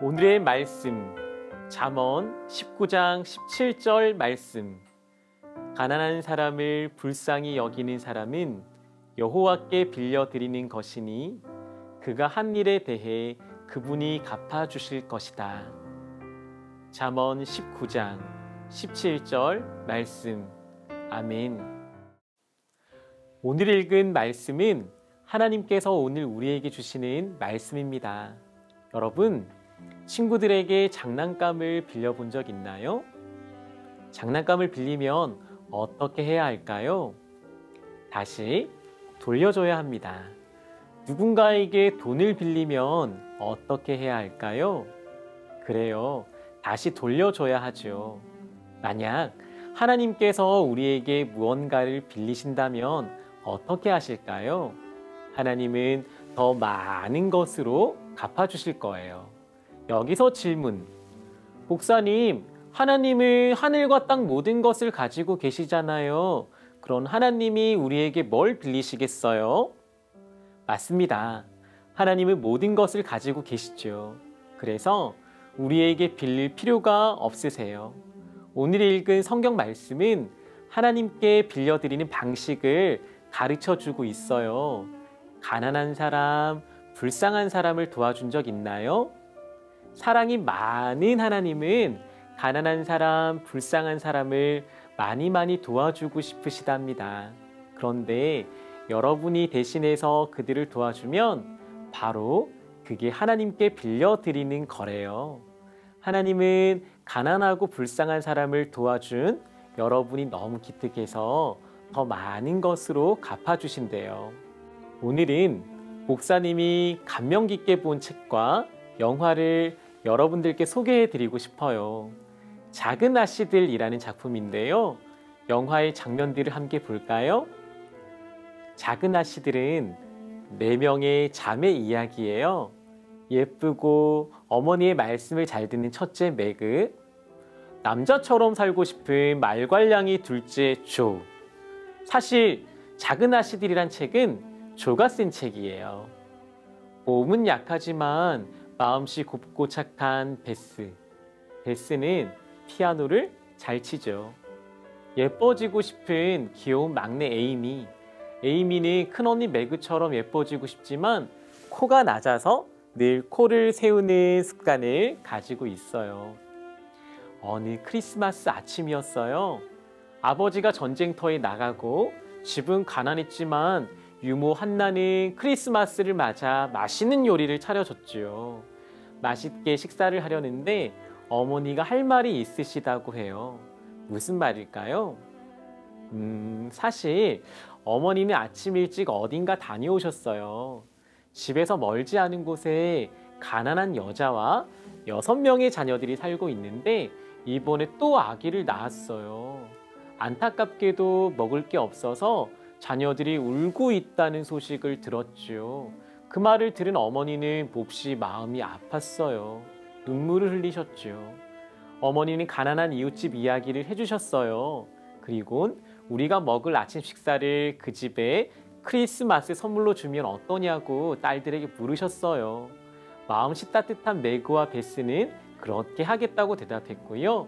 오늘의 말씀, 잠언 19장 17절 말씀. 가난한 사람을 불쌍히 여기는 사람은 여호와께 빌려드리는 것이니 그가 한 일에 대해 그분이 갚아주실 것이다. 잠언 19장 17절 말씀. 아멘. 오늘 읽은 말씀은 하나님께서 오늘 우리에게 주시는 말씀입니다. 여러분, 친구들에게 장난감을 빌려본 적 있나요? 장난감을 빌리면 어떻게 해야 할까요? 다시 돌려줘야 합니다. 누군가에게 돈을 빌리면 어떻게 해야 할까요? 그래요, 다시 돌려줘야 하죠. 만약 하나님께서 우리에게 무언가를 빌리신다면 어떻게 하실까요? 하나님은 더 많은 것으로 갚아주실 거예요. 여기서 질문. 목사님, 하나님은 하늘과 땅 모든 것을 가지고 계시잖아요. 그럼 하나님이 우리에게 뭘 빌리시겠어요? 맞습니다. 하나님은 모든 것을 가지고 계시죠. 그래서 우리에게 빌릴 필요가 없으세요. 오늘 읽은 성경 말씀은 하나님께 빌려드리는 방식을 가르쳐주고 있어요. 가난한 사람, 불쌍한 사람을 도와준 적 있나요? 사랑이 많은 하나님은 가난한 사람, 불쌍한 사람을 많이 도와주고 싶으시답니다. 그런데 여러분이 대신해서 그들을 도와주면 바로 그게 하나님께 빌려드리는 거래요. 하나님은 가난하고 불쌍한 사람을 도와준 여러분이 너무 기특해서 더 많은 것으로 갚아주신대요. 오늘은 목사님이 감명 깊게 본 책과 영화를 여러분들께 소개해 드리고 싶어요. 작은 아씨들이라는 작품인데요. 영화의 장면들을 함께 볼까요? 작은 아씨들은 4명의 자매 이야기예요. 예쁘고 어머니의 말씀을 잘 듣는 첫째 매그, 남자처럼 살고 싶은 말괄량이 둘째 조. 사실 작은 아씨들이란 책은 조가 쓴 책이에요. 몸은 약하지만 마음씨 곱고 착한 베스. 베스는 피아노를 잘 치죠. 예뻐지고 싶은 귀여운 막내 에이미. 에이미는 큰언니 매그처럼 예뻐지고 싶지만 코가 낮아서 늘 코를 세우는 습관을 가지고 있어요. 어느 크리스마스 아침이었어요. 아버지가 전쟁터에 나가고 집은 가난했지만 유모 한나는 크리스마스를 맞아 맛있는 요리를 차려줬지요. 맛있게 식사를 하려는데 어머니가 할 말이 있으시다고 해요. 무슨 말일까요? 사실 어머니는 아침 일찍 어딘가 다녀오셨어요. 집에서 멀지 않은 곳에 가난한 여자와 6명의 자녀들이 살고 있는데 이번에 또 아기를 낳았어요. 안타깝게도 먹을 게 없어서 자녀들이 울고 있다는 소식을 들었죠. 그 말을 들은 어머니는 몹시 마음이 아팠어요. 눈물을 흘리셨죠. 어머니는 가난한 이웃집 이야기를 해주셨어요. 그리고 우리가 먹을 아침 식사를 그 집에 크리스마스 선물로 주면 어떠냐고 딸들에게 물으셨어요. 마음씨 따뜻한 매그와 베스는 그렇게 하겠다고 대답했고요.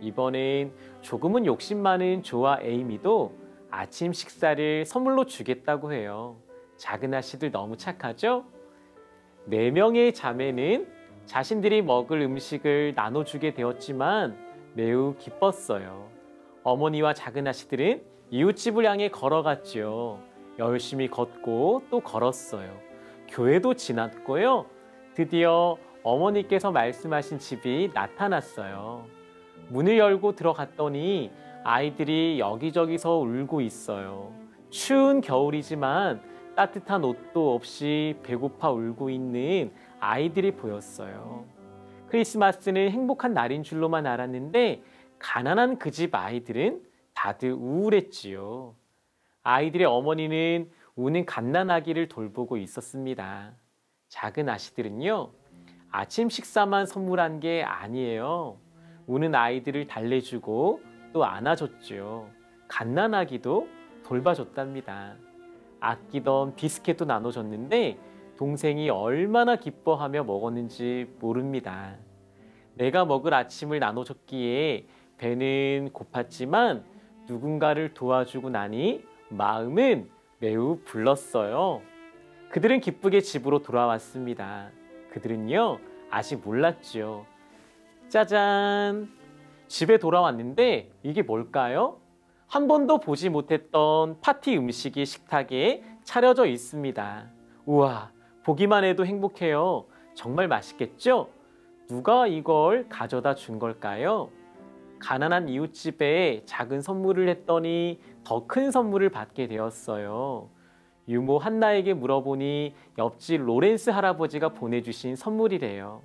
이번엔 조금은 욕심 많은 조와 에이미도 아침 식사를 선물로 주겠다고 해요. 작은 아씨들 너무 착하죠? 4명의 자매는 자신들이 먹을 음식을 나눠주게 되었지만 매우 기뻤어요. 어머니와 작은 아씨들은 이웃집을 향해 걸어갔죠. 열심히 걷고 또 걸었어요. 교회도 지났고요. 드디어 어머니께서 말씀하신 집이 나타났어요. 문을 열고 들어갔더니 아이들이 여기저기서 울고 있어요. 추운 겨울이지만 따뜻한 옷도 없이 배고파 울고 있는 아이들이 보였어요. 크리스마스는 행복한 날인 줄로만 알았는데 가난한 그 집 아이들은 다들 우울했지요. 아이들의 어머니는 우는 갓난아기를 돌보고 있었습니다. 작은 아씨들은요, 아침 식사만 선물한 게 아니에요. 우는 아이들을 달래주고 또 안아줬죠. 갓난아기도 돌봐줬답니다. 아끼던 비스켓도 나눠줬는데 동생이 얼마나 기뻐하며 먹었는지 모릅니다. 내가 먹을 아침을 나눠줬기에 배는 고팠지만 누군가를 도와주고 나니 마음은 매우 불렀어요. 그들은 기쁘게 집으로 돌아왔습니다. 그들은요, 아직 몰랐죠. 짜잔! 집에 돌아왔는데 이게 뭘까요? 한 번도 보지 못했던 파티 음식이 식탁에 차려져 있습니다. 우와, 보기만 해도 행복해요. 정말 맛있겠죠? 누가 이걸 가져다 준 걸까요? 가난한 이웃집에 작은 선물을 했더니 더 큰 선물을 받게 되었어요. 유모 한나에게 물어보니 옆집 로렌스 할아버지가 보내주신 선물이래요.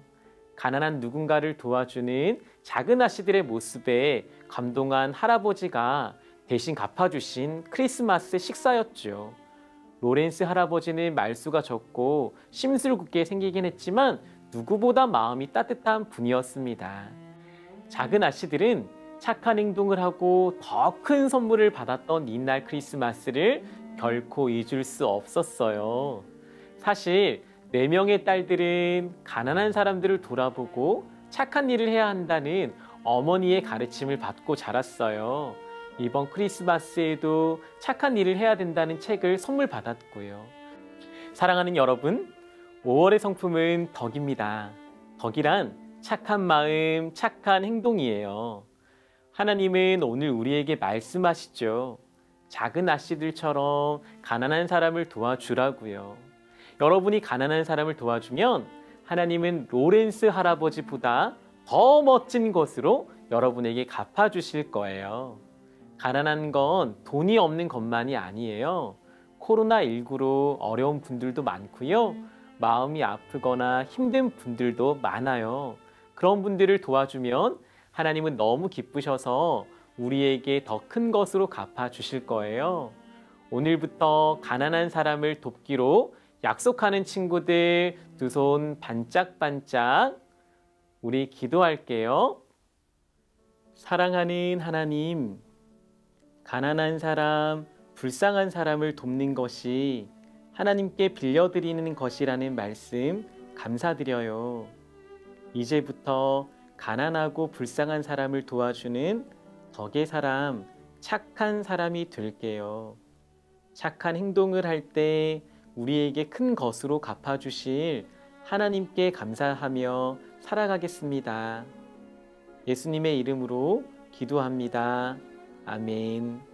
가난한 누군가를 도와주는 작은 아씨들의 모습에 감동한 할아버지가 대신 갚아주신 크리스마스 식사였죠. 로렌스 할아버지는 말수가 적고 심술궂게 생기긴 했지만 누구보다 마음이 따뜻한 분이었습니다. 작은 아씨들은 착한 행동을 하고 더 큰 선물을 받았던 이날 크리스마스를 결코 잊을 수 없었어요. 사실 4명의 딸들은 가난한 사람들을 돌아보고 착한 일을 해야 한다는 어머니의 가르침을 받고 자랐어요. 이번 크리스마스에도 착한 일을 해야 된다는 책을 선물 받았고요. 사랑하는 여러분, 5월의 성품은 덕입니다. 덕이란 착한 마음, 착한 행동이에요. 하나님은 오늘 우리에게 말씀하시죠. 작은 아씨들처럼 가난한 사람을 도와주라고요. 여러분이 가난한 사람을 도와주면 하나님은 로렌스 할아버지보다 더 멋진 것으로 여러분에게 갚아주실 거예요. 가난한 건 돈이 없는 것만이 아니에요. 코로나19로 어려운 분들도 많고요. 마음이 아프거나 힘든 분들도 많아요. 그런 분들을 도와주면 하나님은 너무 기쁘셔서 우리에게 더 큰 것으로 갚아주실 거예요. 오늘부터 가난한 사람을 돕기로 약속하는 친구들 두 손 반짝반짝 우리 기도할게요. 사랑하는 하나님, 가난한 사람, 불쌍한 사람을 돕는 것이 하나님께 빌려드리는 것이라는 말씀 감사드려요. 이제부터 가난하고 불쌍한 사람을 도와주는 덕의 사람, 착한 사람이 될게요. 착한 행동을 할 때 우리에게 큰 것으로 갚아주실 하나님께 감사하며 살아가겠습니다. 예수님의 이름으로 기도합니다. 아멘.